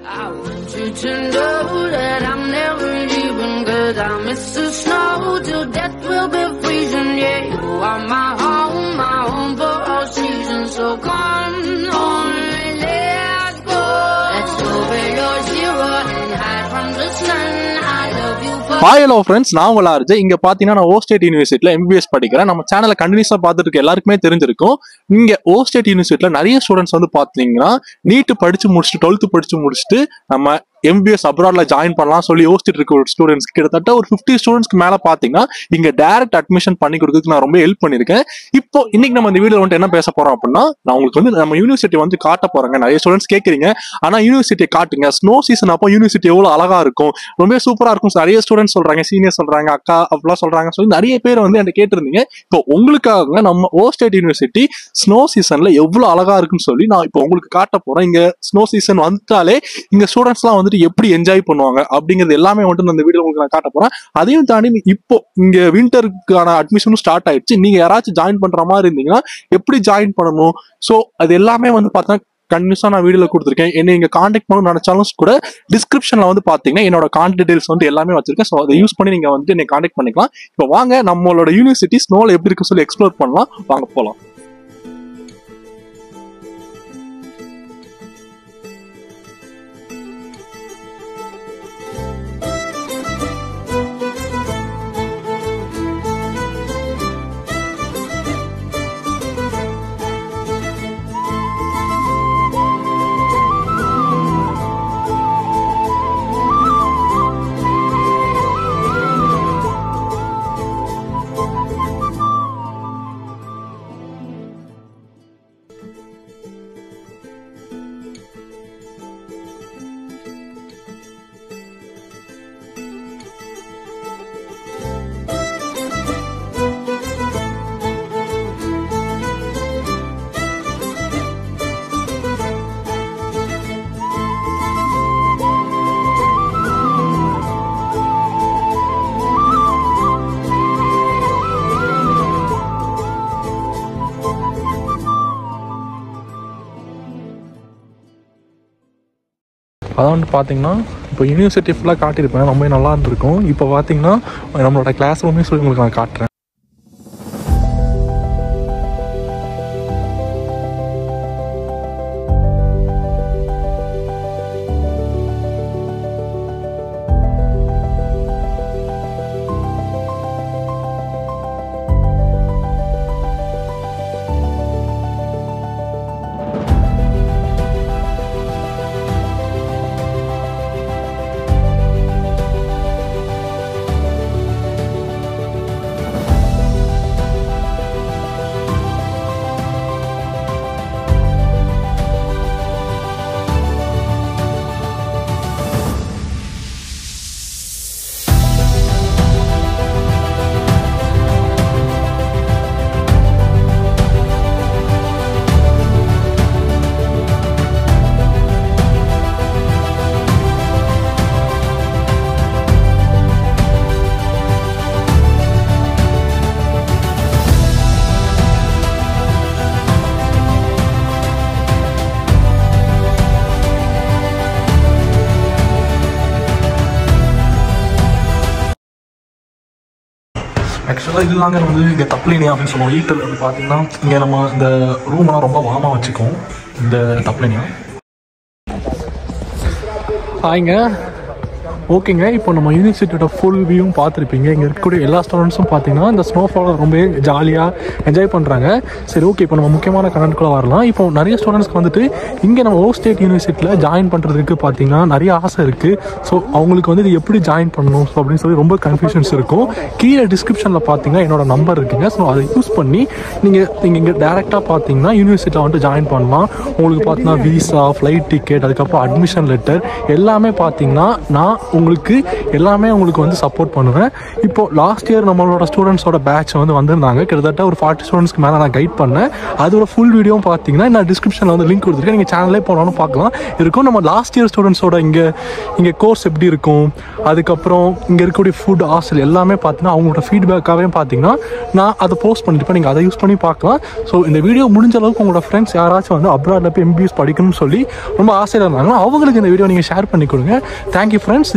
I want you to know that I'm never leaving, 'cause I miss the snow till death will be freezing. Yeah, you are my home for all seasons. So come on, let's go. Let's go below zero and hide from the sun. I love you for. Hi hello friends, நான் உங்கள RJ. இங்க பாத்தீங்கன்னா நான் ஓஸ்டேட் யூனிவர்சிட்டியில MBBS படிக்கிறேன். நம்ம சேனலை கண்டினியூஸா பார்த்துட்டு இருக்க எல்லாருக்குமே தெரிஞ்சிருக்கும். இங்க ஓஸ்டேட் யூனிவர்சிட்டியில நிறைய ஸ்டூடெண்ட்ஸ் வந்து பாத்தீங்கன்னா நீட் படிச்சு முடிச்சுட்டு 12th படிச்சு முடிச்சுட்டு நம்ம MBBS அப்ராட்ல ஜாயின் பண்ணலாம் சொல்லி யோசிச்சுட்டு இருக்க ஒரு ஸ்டூடெண்ட்ஸ் கிட்டத்தட்ட ஒரு 50 ஸ்டூடெண்ட்ஸ்க்கு மேல பாத்தீங்கன்னா இங்க டைரக்ட் அட்மிஷன் பண்ணி கொடுக்கறதுக்கு நான் ரொம்ப ஹெல்ப் பண்ணிருக்கேன். இப்போ இன்னைக்கு நம்ம இந்த வீடியோல வந்து என்ன பேச போறோம் அப்படின்னா, நான் உங்களுக்கு வந்து நம்ம யூனிவர்சிட்டி வந்து காட்ட போறேங்க. நிறைய ஸ்டூடெண்ட்ஸ் கேட்கறீங்க, ஆனா யூனிவர்சிட்டி காட்டுங்க, ஸ்னோ சீசன் அப்போ யூனிவர்சிட்டி எவ்வளவு அழகா இருக்கும், ரொம்ப சூப்பரா இருக்கும். நிறைய ஸ்டூடெண்ட்ஸ் சொல்றாங்க, சீனியர் சொல்றாங்க, அக்கா அப்படிலாம் சொல்றாங்க சொல்லி நிறைய பேர் வந்து என்கிட்ட கேட்டிருந்தீங்க. இப்போ உங்களுக்காக நம்ம ஓஸ்டேட் யூனிவர்சிட்டி ஸ்னோ சீசன்ல எவ்வளவு அழகா இருக்குன்னு சொல்லி நான் இப்போ உங்களுக்கு காட்ட போறேன். இங்க ஸ்னோ சீசன் வந்துட்டாலே இங்க ஸ்டூடெண்ட்ஸ் எல்லாம் வந்துட்டு எப்படி என்ஜாய் பண்ணுவாங்க அப்படிங்கிறது எல்லாமே வந்துட்டு அந்த வீடியோ உங்களுக்கு நான் காட்ட போறேன். அதையும் தாண்டி இப்போ இங்க விண்டருக்கான அட்மிஷனும் ஸ்டார்ட் ஆயிடுச்சு. நீங்க யாராச்சும் ஜாயின் பண்ற மாதிரி இருந்தீங்கன்னா எப்படி ஜாயின் பண்ணணும், ஸோ அது எல்லாமே வந்து பார்த்தா கண்டினியூஸா நான் வீடியோல கொடுத்துருக்கேன். என்ன நீங்க கான்டாக்ட் பண்ண நினைச்சாலும் கூட டிஸ்கிரிப்ஷன்ல வந்து பாத்தீங்கன்னா என்னோட கான்டாக்ட் டீடைல்ஸ் வந்து எல்லாமே வச்சிருக்கேன். ஸோ அதை யூஸ் பண்ணி நீங்க வந்து என்னை கான்டாக்ட் பண்ணிக்கலாம். இப்போ வாங்க நம்மளோட யூனிவர்சிட்டி ஸ்னோல எப்படி இருக்குன்னு சொல்லி எக்ஸ்ப்ளோர் பண்ணலாம். வாங்க போலாம். அதான் வந்து பார்த்தீங்கன்னா இப்போ யூனிவர்சிட்டி ஃபுல்லாக காட்டியிருப்பேன், ரொம்ப நல்லா இருந்திருக்கும். இப்போ பார்த்தீங்கன்னா நம்மளோட கிளாஸ் ரூமே சொல்லி உங்களுக்கு நான் காட்டுறேன். ஆக்சுவலாக இதுதாங்க வந்து இங்கே தப்ளினி அப்படின்னு சொல்லுவோம். ஈட்டல் அப்படி பார்த்தீங்கன்னா இங்கே நம்ம இந்த ரூம்லாம் ரொம்ப வார்மாக வச்சுக்கோம் இந்த தப்ளினியா. ஹாய்ங்க, ஓகேங்க. இப்போ நம்ம யூனிவர்சிட்டியோட ஃபுல் வியூவும் பார்த்துருப்பீங்க. இங்கே இருக்கக்கூடிய எல்லா ஸ்டூடெண்ட்ஸும் பார்த்தீங்கன்னா இந்த ஸ்னோஃபாலை ரொம்ப ஜாலியாக என்ஜாய் பண்ணுறாங்க. சரி, ஓகே, இப்போ நம்ம முக்கியமான கண்டென்ட்குள்ளே வரலாம். இப்போ நிறைய ஸ்டூடெண்ட்ஸ்க்கு வந்துட்டு இங்கே நம்ம ஓஸ்டேட் யூனிவர்சிட்டியில் ஜாயின் பண்ணுறதுக்கு பார்த்தீங்கன்னா நிறைய ஆசை இருக்குது. ஸோ அவங்களுக்கு வந்து இது எப்படி ஜாயின் பண்ணணும் ஸோ அப்படின்னு சொல்லி ரொம்ப கன்ஃபியூஷன்ஸ் இருக்கும். கீழே டிஸ்கிரிப்ஷனில் பார்த்தீங்கன்னா என்னோட நம்பர் இருக்குங்க. ஸோ அதை யூஸ் பண்ணி நீங்கள் இங்கே டேரெக்டாக பார்த்தீங்கன்னா யூனிவர்சிட்டியில் வந்துட்டு ஜாயின் பண்ணலாம். உங்களுக்கு பார்த்தீங்கன்னா விசா, ஃப்ளைட் டிக்கெட், அதுக்கப்புறம் அட்மிஷன் லெட்டர் எல்லாமே பார்த்தீங்கன்னா நான் உங்களுக்கு எல்லாமே உங்களுக்கு வந்து சப்போர்ட் பண்ணுவேன். இப்போ லாஸ்ட் இயர் நம்மளோட ஸ்டூடெண்ட்ஸோட பேட்ச் வந்து வந்திருந்தாங்க. கிட்டத்தட்ட ஒரு 40 ஸ்டூடெண்ட்ஸ்க்கு மேலே நான் கைட் பண்ணேன். அதோட ஃபுல் வீடியோவும் பார்த்தீங்கன்னா நான் டிஸ்கிரிப்ஷனில் வந்து லிங்க் கொடுத்துருக்கேன். நீங்கள் சேனலே போனாலும் பார்க்கலாம் இருக்கும். நம்ம லாஸ்ட் இயர் ஸ்டூடெண்ட்ஸோட இங்கே கோர்ஸ் எப்படி இருக்கும், அதுக்கப்புறம் இங்கே இருக்கக்கூடிய ஃபுட் ஹாஸ்டல் எல்லாமே பார்த்தீங்கன்னா அவங்களோட ஃபீட்பேக்காகவே பார்த்தீங்கன்னா நான் அதை போஸ்ட் பண்ணியிருப்பேன். நீங்கள் அதை யூஸ் பண்ணி பார்க்கலாம். ஸோ இந்த வீடியோ முடிஞ்ச அளவுக்கு உங்களோட ஃப்ரெண்ட்ஸ் யாராச்சும் வந்து அப்ராடில் போய் MBBS படிக்கணும்னு சொல்லி ரொம்ப ஆசையாக இருந்தாங்கன்னா அவங்களுக்கு இந்த வீடியோ நீங்கள் ஷேர் பண்ணி கொடுங்க. Thank you friends.